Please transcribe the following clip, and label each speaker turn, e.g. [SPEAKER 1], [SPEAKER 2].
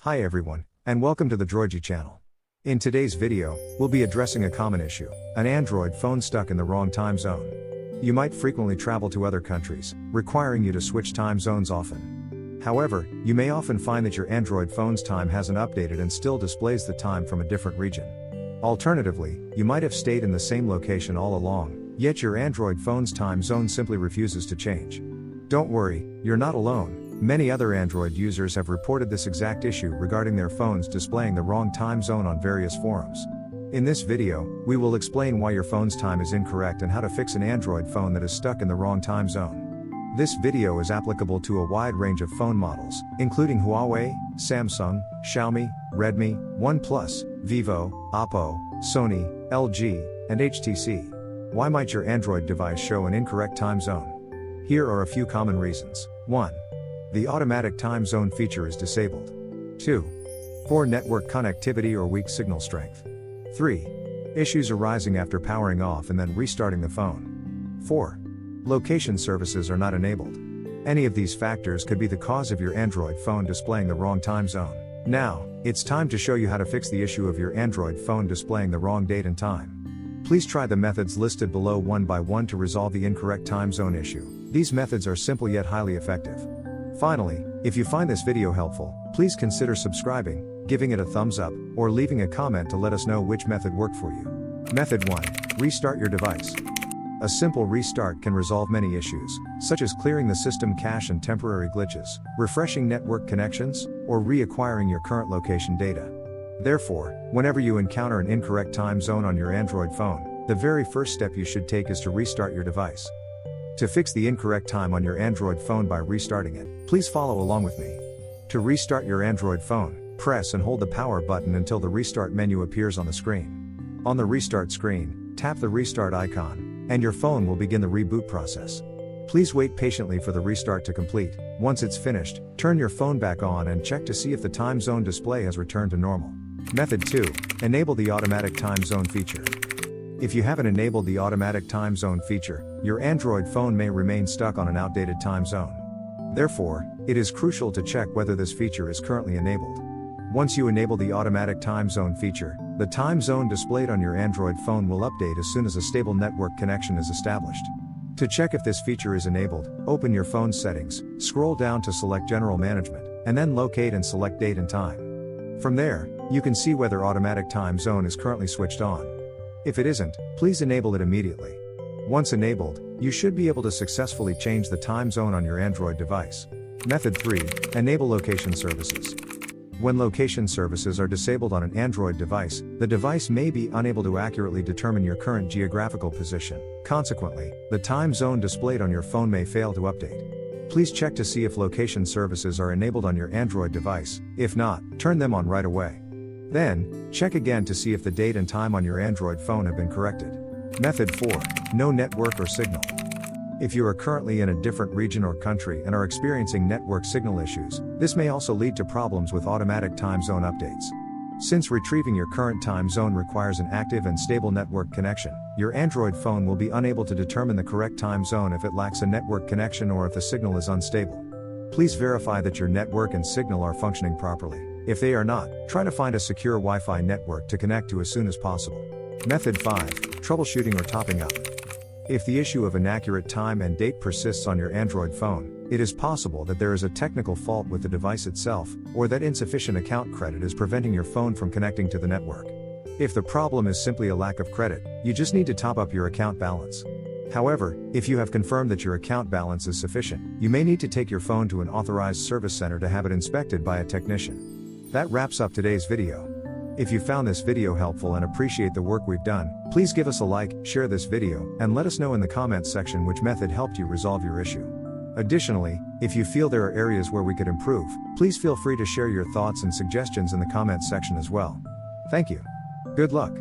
[SPEAKER 1] Hi everyone, and welcome to the Droidgy channel. In today's video, we'll be addressing a common issue, an Android phone stuck in the wrong time zone. You might frequently travel to other countries, requiring you to switch time zones often. However, you may often find that your Android phone's time hasn't updated and still displays the time from a different region. Alternatively, you might have stayed in the same location all along, yet your Android phone's time zone simply refuses to change. Don't worry, you're not alone. Many other Android users have reported this exact issue regarding their phones displaying the wrong time zone on various forums. In this video, we will explain why your phone's time is incorrect and how to fix an Android phone that is stuck in the wrong time zone. This video is applicable to a wide range of phone models, including Huawei, Samsung, Xiaomi, Redmi, OnePlus, Vivo, Oppo, Sony, LG, and HTC. Why might your Android device show an incorrect time zone? Here are a few common reasons. 1. The automatic time zone feature is disabled. 2. Poor network connectivity or weak signal strength. 3. Issues arising after powering off and then restarting the phone. 4. Location services are not enabled. Any of these factors could be the cause of your Android phone displaying the wrong time zone. Now, it's time to show you how to fix the issue of your Android phone displaying the wrong date and time. Please try the methods listed below one by one to resolve the incorrect time zone issue. These methods are simple yet highly effective. Finally, if you find this video helpful, please consider subscribing, giving it a thumbs up, or leaving a comment to let us know which method worked for you. Method 1. Restart your device. A simple restart can resolve many issues, such as clearing the system cache and temporary glitches, refreshing network connections, or reacquiring your current location data. Therefore, whenever you encounter an incorrect time zone on your Android phone, the very first step you should take is to restart your device. To fix the incorrect time on your Android phone by restarting it, please follow along with me. To restart your Android phone, press and hold the power button until the restart menu appears on the screen. On the restart screen, tap the restart icon, and your phone will begin the reboot process. Please wait patiently for the restart to complete. Once it's finished, turn your phone back on and check to see if the time zone display has returned to normal. Method 2. Enable the automatic time zone feature. If you haven't enabled the automatic time zone feature, your Android phone may remain stuck on an outdated time zone. Therefore, it is crucial to check whether this feature is currently enabled. Once you enable the automatic time zone feature, the time zone displayed on your Android phone will update as soon as a stable network connection is established. To check if this feature is enabled, open your phone's settings, scroll down to select General Management, and then locate and select Date and Time. From there, you can see whether automatic time zone is currently switched on. If it isn't, please enable it immediately. Once enabled, you should be able to successfully change the time zone on your Android device. Method 3. Enable location services. When location services are disabled on an Android device, the device may be unable to accurately determine your current geographical position. Consequently, the time zone displayed on your phone may fail to update. Please check to see if location services are enabled on your Android device. If not, turn them on right away. Then, check again to see if the date and time on your Android phone have been corrected. Method 4. No network or signal. If you are currently in a different region or country and are experiencing network signal issues, this may also lead to problems with automatic time zone updates. Since retrieving your current time zone requires an active and stable network connection, your Android phone will be unable to determine the correct time zone if it lacks a network connection or if the signal is unstable. Please verify that your network and signal are functioning properly. If they are not, try to find a secure Wi-Fi network to connect to as soon as possible. Method 5. Troubleshooting or topping up. If the issue of inaccurate time and date persists on your Android phone, it is possible that there is a technical fault with the device itself, or that insufficient account credit is preventing your phone from connecting to the network. If the problem is simply a lack of credit, you just need to top up your account balance. However, if you have confirmed that your account balance is sufficient, you may need to take your phone to an authorized service center to have it inspected by a technician. That wraps up today's video. If you found this video helpful and appreciate the work we've done, please give us a like, share this video, and let us know in the comments section which method helped you resolve your issue. Additionally, if you feel there are areas where we could improve, please feel free to share your thoughts and suggestions in the comments section as well. Thank you. Good luck.